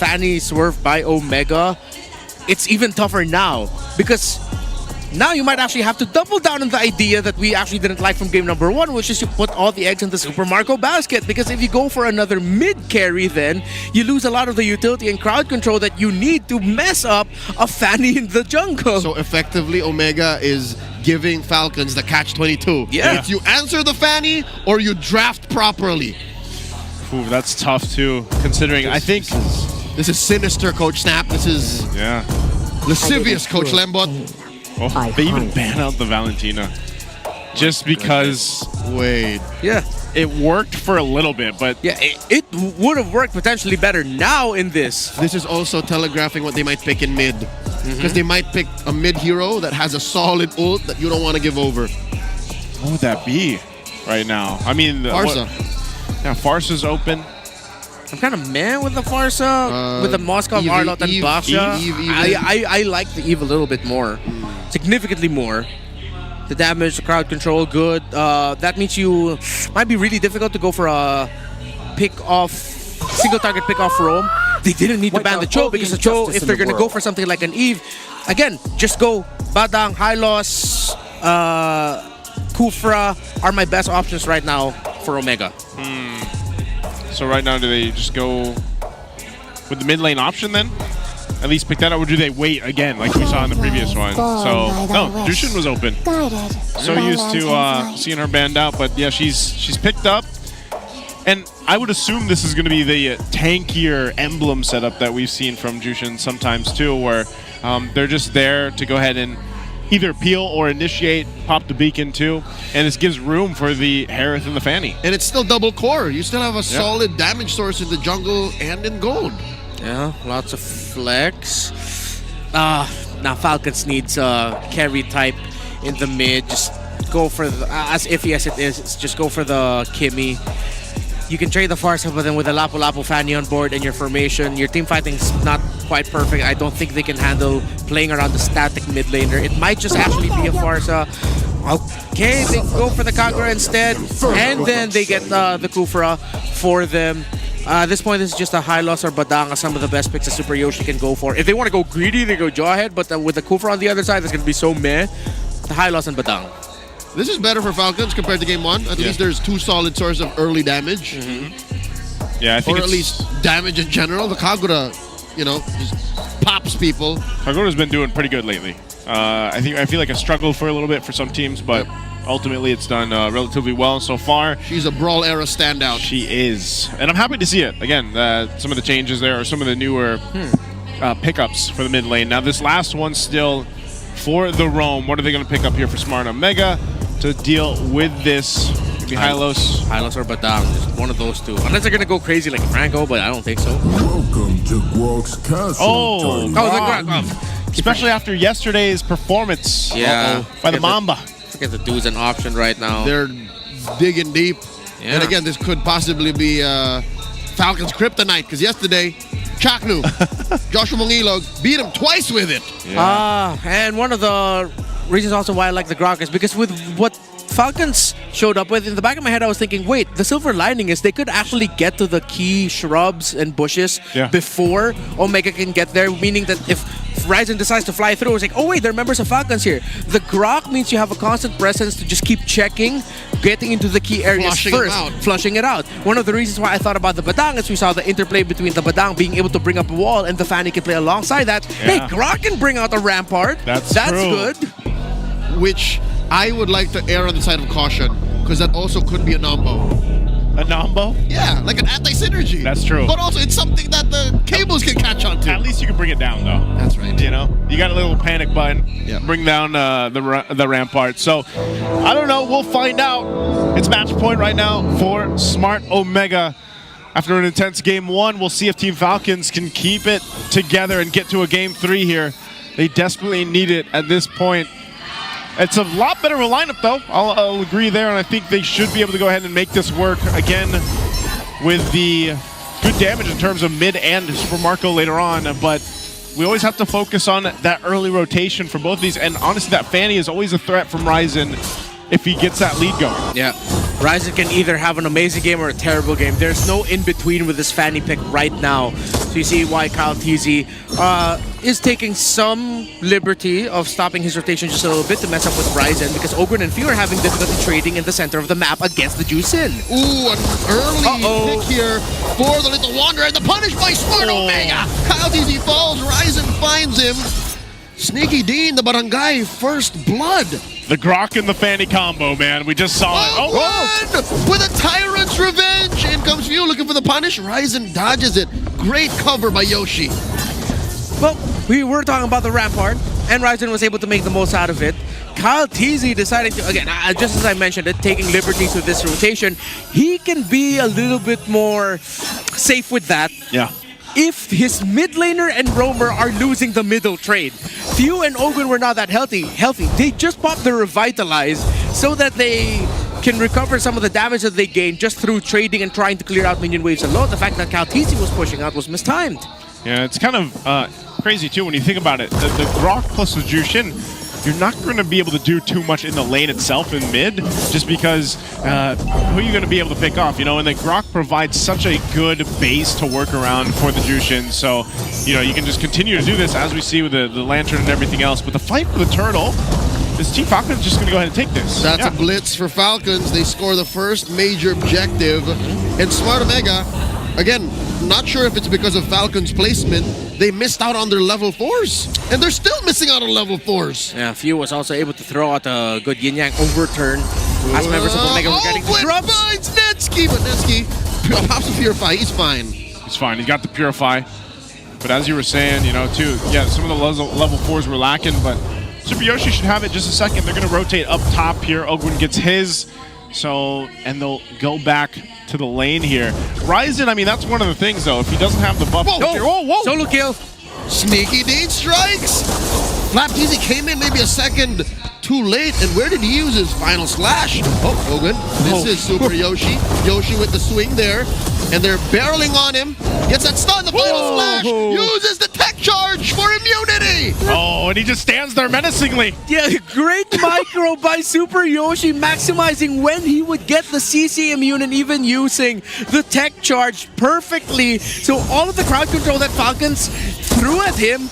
Fanny swerve by Omega, it's even tougher now because now you might actually have to double down on the idea that we actually didn't like from game number 1, which is to put all the eggs in the Super Marco basket. Because if you go for another mid carry, then you lose a lot of the utility and crowd control that you need to mess up a Fanny in the jungle. So effectively, Omega is giving Falcons the catch-22. Yeah. It's you answer the Fanny or you draft properly. Ooh, that's tough too, considering I think this is sinister, Coach Snap. This is lascivious, Coach Lembot. Oh, they even ban out the Valentina just because it worked for a little bit, but it would have worked potentially better now in this. This is also telegraphing what they might pick in mid, because they might pick a mid hero that has a solid ult that you don't want to give over. What would that be right now? I mean, Farsa. Farsa's open. I'm kind of meh with the Farsa, with the Moscow, Arlott, and Basha. I like the Eve a little bit more. Significantly more. The damage, the crowd control, good. That means you might be really difficult to go for a pick-off, single-target pick-off roam. They didn't need to ban the Cho because the Cho, if they're going to go for something like an Eve, again, just go Badang, Hylos, Kufra are my best options right now for Omega. So right now, do they just go with the mid lane option then? At least pick that up, or do they wait again like we saw in the previous one? So, no, Jushin was open. So used to seeing her banned out, but yeah, she's picked up. And I would assume this is going to be the tankier emblem setup that we've seen from Jushin sometimes too, where they're just there to go ahead and either peel or initiate, pop the beacon too, and this gives room for the Harith and the Fanny. And it's still double core. You still have a solid damage source in the jungle and in gold. Yeah, lots of flex. Now Falcons needs a carry type in the mid. Just go for the, as iffy as it is, just go for the Kimmy. You can trade the Farsa, but then with the Lapu Lapu Fanny on board and your formation, your team fighting's not quite perfect. I don't think they can handle playing around the static mid laner. It might just actually be a Farsa. Okay, they go for the Kagura instead, and then they get the Kufra for them. At this point, this is just a Hylos or Badang, some of the best picks a Super Yoshi can go for. If they want to go greedy, they go Jawhead, but with the Kufra on the other side, that's going to be so meh. The Hylos and Badang. This is better for Falcons compared to game 1. At least there's 2 solid sources of early damage. Yeah, I think or at least damage in general. The Kagura, you know, just pops people. Kagura's been doing pretty good lately. I feel like it struggled for a little bit for some teams, but ultimately it's done relatively well so far. She's a Brawl era standout. She is. And I'm happy to see it. Again, some of the changes there are some of the newer pickups for the mid lane. Now this last one still for the roam. What are they going to pick up here for Smart Omega to deal with this? Maybe Hylos or Badang. Just one of those two. Unless they're going to go crazy like Franco, but I don't think so. Welcome to Guok's Castle. Especially after yesterday's performance by the Mamba. Forget the dude's an option right now. They're digging deep. And again, this could possibly be Falcons kryptonite, because yesterday, Chaknu, Joshua Mongilog, beat him twice with it. And one of the reasons also why I like the Grok is because with what Falcons showed up with, in the back of my head I was thinking, wait, the silver lining is they could actually get to the key shrubs and bushes before Omega can get there, meaning that if Ryzen decides to fly through, it's like, oh wait, there are members of Falcons here. The Grok means you have a constant presence to just keep checking, getting into the key areas flushing it out. One of the reasons why I thought about the Badang is we saw the interplay between the Badang being able to bring up a wall and the Fanny can play alongside that. Hey, Grok can bring out a Rampart. That's good. Which I would like to err on the side of caution, because that also could be a Nombo. A Nombo? Yeah, like an anti-synergy. That's true. But also, it's something that the cables can catch on to. At least you can bring it down, though. That's right. You know, you got a little panic button. Bring down the Rampart. So, I don't know. We'll find out. It's match point right now for Smart Omega. After an intense game 1, we'll see if Team Falcons can keep it together and get to a game 3 here. They desperately need it at this point. It's a lot better of a lineup, though. I'll agree there, and I think they should be able to go ahead and make this work again with the good damage in terms of mid and Super Marco later on. But we always have to focus on that early rotation for both of these. And honestly, that Fanny is always a threat from Ryzen if he gets that lead going. Yeah. Ryzen can either have an amazing game or a terrible game. There's no in-between with this Fanny pick right now. So you see why Kyle TZ is taking some liberty of stopping his rotation just a little bit to mess up with Ryzen, because Ogren and Few are having difficulty trading in the center of the map against the Juicin. Ooh, an early pick here for the Little Wanderer, and the punish by Smart Omega. Kyle TZ falls, Ryzen finds him. Sneaky Dean, the Barangay, first blood. The Grok and the Fanny combo, man. We just saw it. With a Tyrant's Revenge. In comes Few looking for the punish. Ryzen dodges it. Great cover by Yoshi. Well, we were talking about the Rampart, and Ryzen was able to make the most out of it. Kyle TZ decided to, again, just as I mentioned it, taking liberties with this rotation, he can be a little bit more safe with that. Yeah. If his mid laner and roamer are losing the middle trade. Few and Ogren were not that healthy. They just popped the Revitalize so that they can recover some of the damage that they gained just through trading and trying to clear out minion waves alone. The fact that Kyle TZ was pushing out was mistimed. Yeah, it's kind of crazy too when you think about it. The Grok plus the Jushin, you're not going to be able to do too much in the lane itself in mid, just because who are you going to be able to pick off, you know? And the Grok provides such a good base to work around for the Jushin, so you know you can just continue to do this as we see with the Lantern and everything else. But the fight for the Turtle, this Team Falcon is just going to go ahead and take this. That's a blitz for Falcons. They score the first major objective, and Smart Omega, again, not sure if it's because of Falcons' placement, they missed out on their level 4s. And they're still missing out on level 4s. Yeah, Few was also able to throw out a good yin-yang overturn as members of Omega were getting the drops. Finds Netsky, but Netsky pops a Purify. He's fine. He's fine. He got the Purify. But as you were saying, you know, too, yeah, some of the level 4s were lacking, but Super Yoshi should have it just a second. They're going to rotate up top here. Ogwen gets his. So, and they'll go back to the lane here. Ryzen, I mean, that's one of the things, though. If he doesn't have the buff... Whoa! Solo kill! Sneaky Dean strikes! Flap TZ came in maybe a second too late, and where did he use his final slash? Oh, Ogwen, this is Super Yoshi. Yoshi with the swing there, and they're barreling on him. Gets that stun, the final slash! Uses the tech charge for immunity! Oh, and he just stands there menacingly. Yeah, great micro by Super Yoshi, maximizing when he would get the CC immune and even using the tech charge perfectly. So all of the crowd control that Falcons threw at him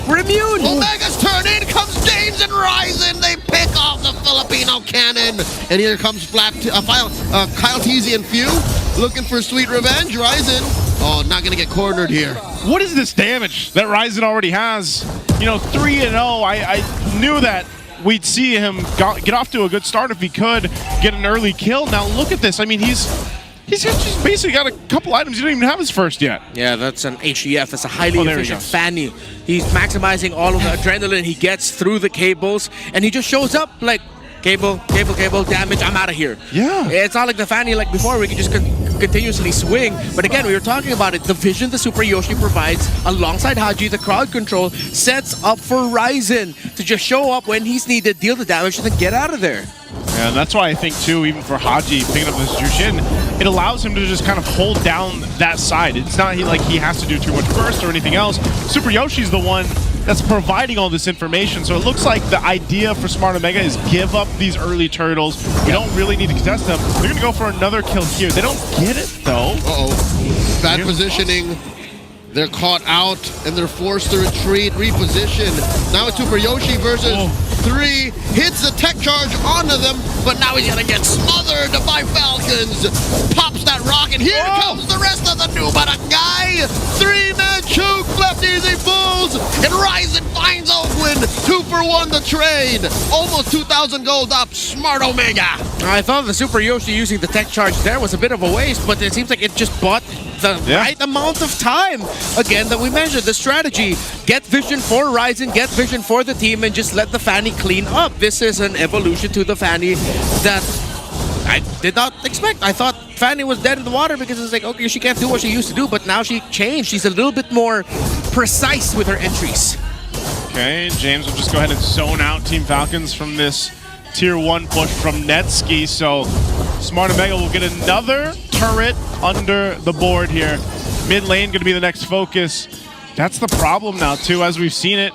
were immune. Omega's turn, in comes James and Ryzen. They pick off the Filipino cannon. And here comes Kyle TZ and Few looking for sweet revenge. Ryzen, not gonna get cornered here. What is this damage that Ryzen already has? You know, 3-0. I knew that we'd see him get off to a good start if he could get an early kill. Now look at this. I mean, he's just basically got a couple items. He didn't even have his first yet. Yeah, that's an HEF. That's a highly efficient Fanny. He's maximizing all of the adrenaline he gets through the cables, and he just shows up like, cable, damage, I'm out of here. Yeah. It's not like the Fanny like before, we can just continuously swing. But again, we were talking about it. The vision the Super Yoshi provides alongside Haji, the crowd control, sets up for Ryzen to just show up when he's needed, deal the damage, and then get out of there. Yeah, and that's why I think, too, even for Haji picking up this Jushin, it allows him to just kind of hold down that side. It's not like he has to do too much burst or anything else. Super Yoshi's the one that's providing all this information. So it looks like the idea for Smart Omega is give up these early turtles. We don't really need to contest them. They're going to go for another kill here. They don't get it, though. Bad positioning. They're caught out, and they're forced to retreat, reposition. Now it's Super Yoshi versus 3. Hits the tech charge onto them, but now he's gonna get smothered by Falcons. Pops that rocket. Here comes the rest of the new Barangay. 3-man choke, left easy bulls, and Ryzen finds Ogwen. 2 for 1 the trade. Almost 2,000 gold up. Smart Omega. I thought the Super Yoshi using the tech charge there was a bit of a waste, but it seems like it just bought the right amount of time. Again, that we mentioned, the strategy, get vision for Ryzen, get vision for the team, and just let the Fanny clean up. This is an evolution to the Fanny that I did not expect. I thought Fanny was dead in the water because it's like, okay, she can't do what she used to do, but now she changed. She's a little bit more precise with her entries. Okay, James will just go ahead and zone out Team Falcons from this Tier 1 push from Netsky, so Smart Omega will get another turret under the board here. Mid lane going to be the next focus. That's the problem now, too, as we've seen it.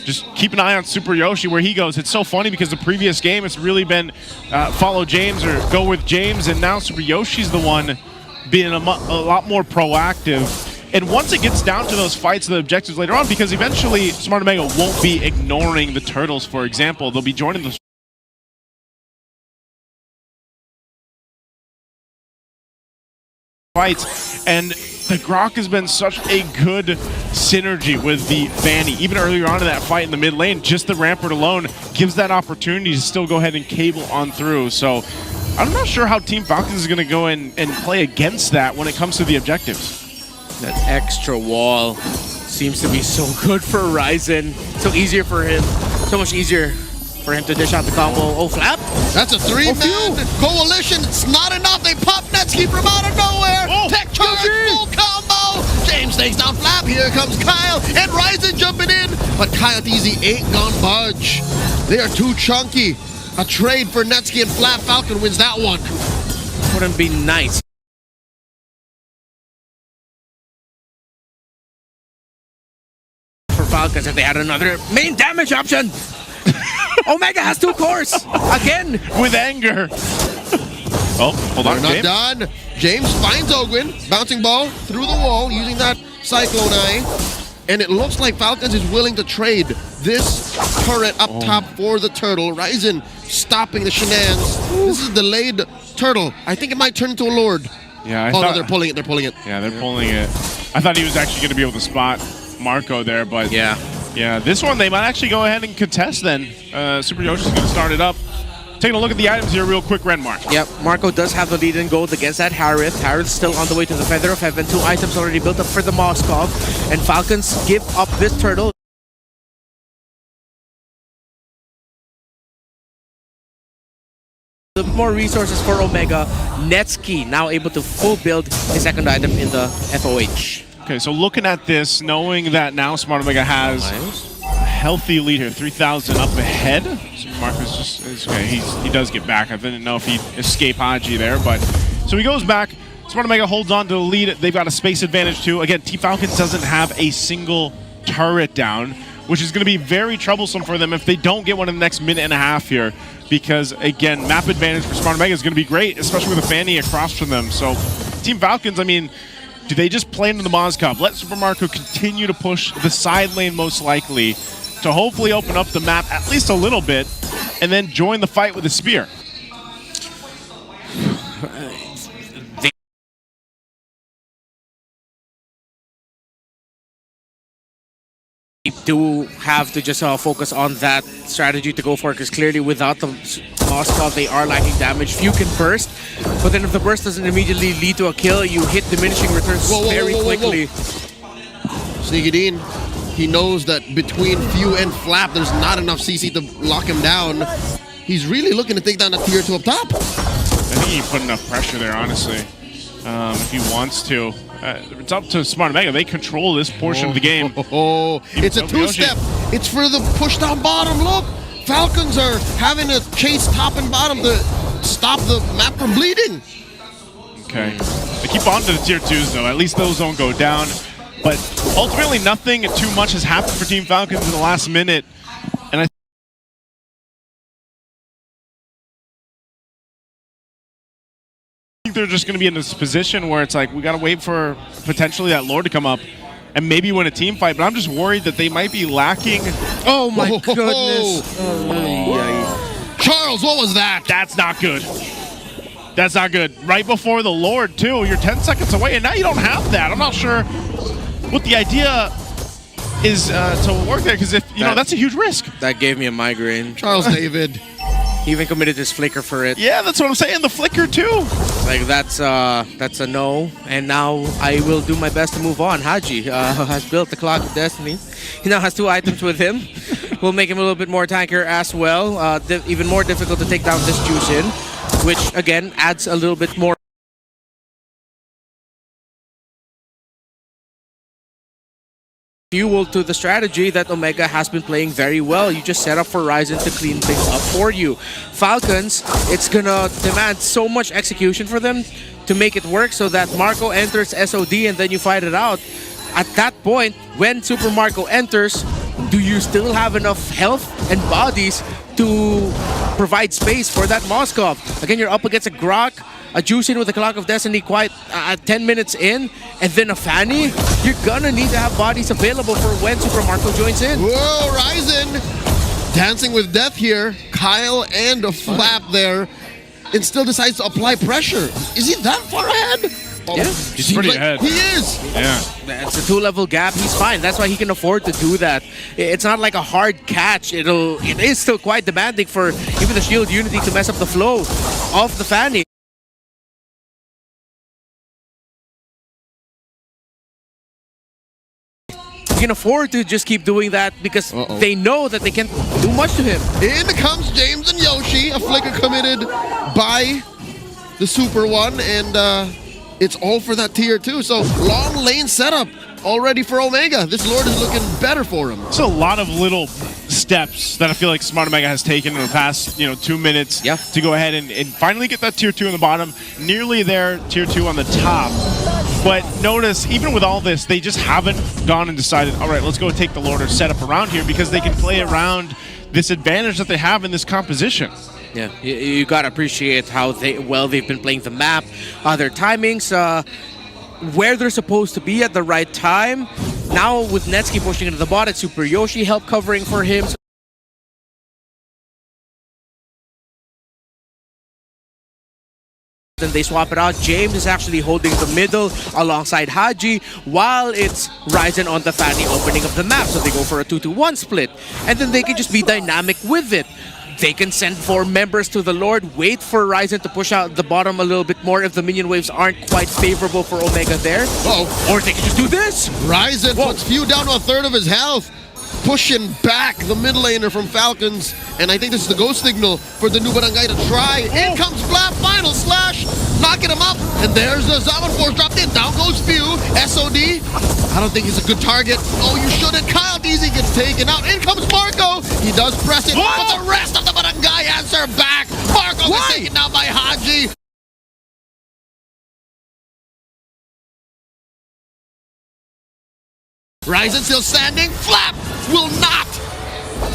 just keep an eye on Super Yoshi where he goes. It's so funny because the previous game it's really been follow James or go with James, and now Super Yoshi's the one being a lot more proactive. And once it gets down to those fights, the objectives later on, because eventually Smart Omega won't be ignoring the turtles, for example. They'll be joining the fights. And the Grok has been such a good synergy with the Fanny. Even earlier on in that fight in the mid lane, just the Rampart alone gives that opportunity to still go ahead and cable on through. So I'm not sure how Team Falcons is going to go in and play against that when it comes to the objectives. That extra wall seems to be so good for Ryzen. So easier for him. So much easier for him to dish out the combo. Oh, Flap! That's a three-man coalition. It's not enough. They pop Netsky from out of nowhere. Oh, Tech charge, full combo. James takes down Flap. Here comes Kyle and Ryzen jumping in. But Coyote Easy ain't gonna budge. They are too chunky. A trade for Netsky and Flap. Falcon wins that one. Wouldn't be nice for Falcons if they had another main damage option. Omega has 2 cores again with anger. Oh, hold on, They're not done. James finds Ogwin, bouncing ball through the wall using that Cyclone Eye. And it looks like Falcons is willing to trade this turret up top for the turtle. Ryzen stopping the shenanigans. This is delayed turtle. I think it might turn into a lord. Yeah, no, they're pulling it. They're pulling it. Yeah, they're pulling it. I thought he was actually going to be able to spot Marco there, but yeah, this one they might actually go ahead and contest then. Super Yoshi's going to start it up. Taking a look at the items here real quick, Renmark. Yep, Marco does have the lead in gold against that Harith. Harith's still on the way to the Feather of Heaven. 2 items already built up for the Moskov. And Falcons give up this turtle. More resources for Omega. Netsky now able to full build his second item in the FOH. Okay, so looking at this, knowing that now Smart Omega has a healthy lead here, 3,000 up ahead. So Marcus just okay. He does get back. I didn't know if he'd escape Haji there, but so he goes back. Smart Omega holds on to the lead. They've got a space advantage too. Again, Team Falcons doesn't have a single turret down, which is going to be very troublesome for them if they don't get one in the next minute and a half here. Because again, map advantage for Smart Omega is going to be great, especially with a Fanny across from them. So Team Falcons, I mean, do they just play into the Moskov? Let Super Marco continue to push the side lane most likely to hopefully open up the map at least a little bit and then join the fight with a spear. They do have to just focus on that strategy to go for it, because clearly without the Moskov they are lacking damage. Few can burst, but then if the burst doesn't immediately lead to a kill, you hit diminishing returns very quickly. Sneak it in. He knows that between Few and Flap, there's not enough CC to lock him down. He's really looking to take down that tier 2 up top. I think he put enough pressure there, honestly, if he wants to. It's up to Smart Omega. They control this portion of the game. It's a 2-step. It's for the push down bottom. Look, Falcons are having to chase top and bottom to stop the map from bleeding. Okay. They keep on to the tier 2s, though. At least those don't go down. But ultimately, nothing too much has happened for Team Falcons in the last minute. And I think they're just going to be in this position where it's like, we got to wait for potentially that Lord to come up and maybe win a team fight. But I'm just worried that they might be lacking. Oh my goodness. Charles, what was that? That's not good. That's not good. Right before the Lord, too. You're 10 seconds away, and now you don't have that. I'm not sure what the idea is to work there, because if you know, that's a huge risk. That gave me a migraine. Charles David. He even committed his flicker for it. Yeah, that's what I'm saying. The flicker too. Like that's a no. And now I will do my best to move on. Haji has built the Clock of Destiny. He now has 2 items with him. Will make him a little bit more tankier as well. Even more difficult to take down this Jushin, which again adds a little bit more fuel to the strategy that Omega has been playing very well. You just set up for Ryzen to clean things up for you. Falcons, it's gonna demand so much execution for them to make it work, so that Marco enters SOD and then you fight it out. At that point, when Super Marco enters, do you still have enough health and bodies to provide space for that Moskov? Again, you're up against a Grok, a Juicing with the Clock of Destiny quite 10 minutes in, and then a Fanny. You're gonna need to have bodies available for when Super Marco joins in. Whoa, Ryzen dancing with death here. Kyle and a Flap there, and still decides to apply pressure. Is he that far ahead? Yeah, he's pretty ahead. He is. Yeah. It's a 2-level gap. He's fine. That's why he can afford to do that. It's not like a hard catch. It is still quite demanding for even the shield unity to mess up the flow of the Fanny. He can afford to just keep doing that because they know that they can't do much to him. In comes James and Yoshi. A flicker committed by the Super One, and it's all for that tier 2. So long lane setup already for Omega. This Lord is looking better for him. It's a lot of little steps that I feel like Smart Omega has taken in the past 2 minutes to go ahead and finally get that tier 2 in the bottom. Nearly there, tier 2 on the top. But notice, even with all this, they just haven't gone and decided, all right, let's go take the Lord or set up around here because they can play around this advantage that they have in this composition. Yeah, you gotta appreciate how they've been playing the map, their timings, where they're supposed to be at the right time. Now with Netsky pushing into the bot, it's Super Yoshi help covering for him. Then they swap it out. James is actually holding the middle alongside Haji, while it's Ryzen on the Fanny opening of the map. So they go for a 2-to-1 split, and then they can just be dynamic with it. They can send 4 members to the Lord, wait for Ryzen to push out the bottom a little bit more if the minion waves aren't quite favorable for Omega there. Or they can just do this. Ryzen puts Few down to a third of his health, pushing back the mid laner from Falcons. And I think this is the go signal for the new Barangay to try. In comes Flap, final slash, knocking him up. And there's the Zaman Force dropped in. Down goes Few. SOD, I don't think he's a good target. Oh, you shouldn't. Kyle Deasy gets taken out. In comes Marco. He does press it, but the rest of the Barangay answer back. Marco gets taken down by Haji. Ryzen still standing. Flap will not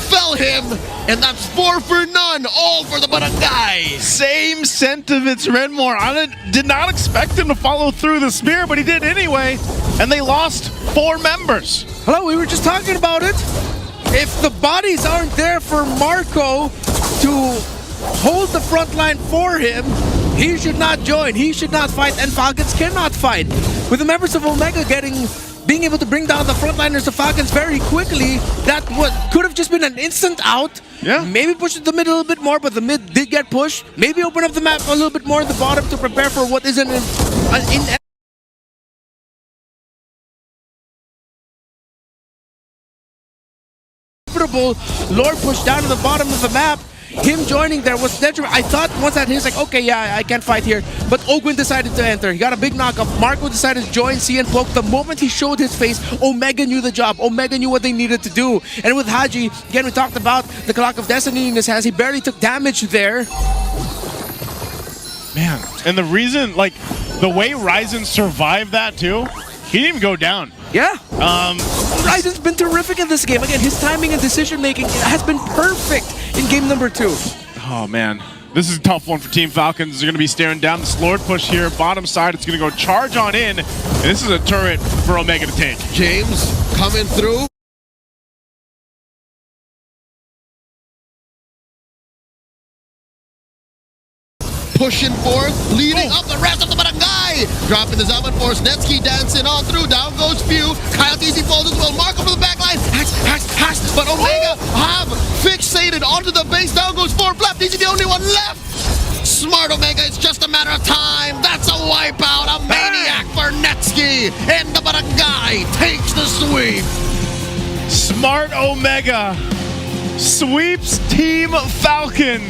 fell him, and that's 4 for none, all for the Barangay. Same sentiments, Redmore. I did not expect him to follow through the spear, but he did anyway, and they lost 4 members. Hello, we were just talking about it. If the bodies aren't there for Marco to hold the front line for him, he should not join, he should not fight, and Falcons cannot fight. With the members of Omega being able to bring down the frontliners of Falcons very quickly, that could have just been an instant out. Yeah. Maybe push it to the mid a little bit more, but the mid did get pushed. Maybe open up the map a little bit more in the bottom to prepare for what is an inevitable Lord push down to the bottom of the map. Him joining there was detrimental. I thought once that he's like, okay, yeah, I can't fight here. But Ogwin decided to enter. He got a big knockup. Marco decided to join CN Poke. The moment he showed his face, Omega knew the job. Omega knew what they needed to do. And with Haji, again, we talked about the Clock of Destiny in his hands. He barely took damage there. Man, and the reason, like, the way Ryzen survived that too, he didn't even go down. Yeah. Ryzen's been terrific in this game. Again, his timing and decision making has been perfect in game number 2. Oh man, this is a tough one for Team Falcons. They're going to be staring down this Lord push here. Bottom side, it's going to go charge on in. And this is a turret for Omega to take. James coming through. Pushing forth, leading up the rest of the Barangay. Dropping the Zaman Force, Netsky dancing all through. Down goes Few. Kyle Deasy falls as well. Marco from the back line. Hacks. But Omega have fixated onto the base. Down goes 4. Flap Deasy, the only one left. Smart Omega, it's just a matter of time. That's a wipeout. A maniac for Netsky. And the Barangay takes the sweep. Smart Omega sweeps Team Falcons.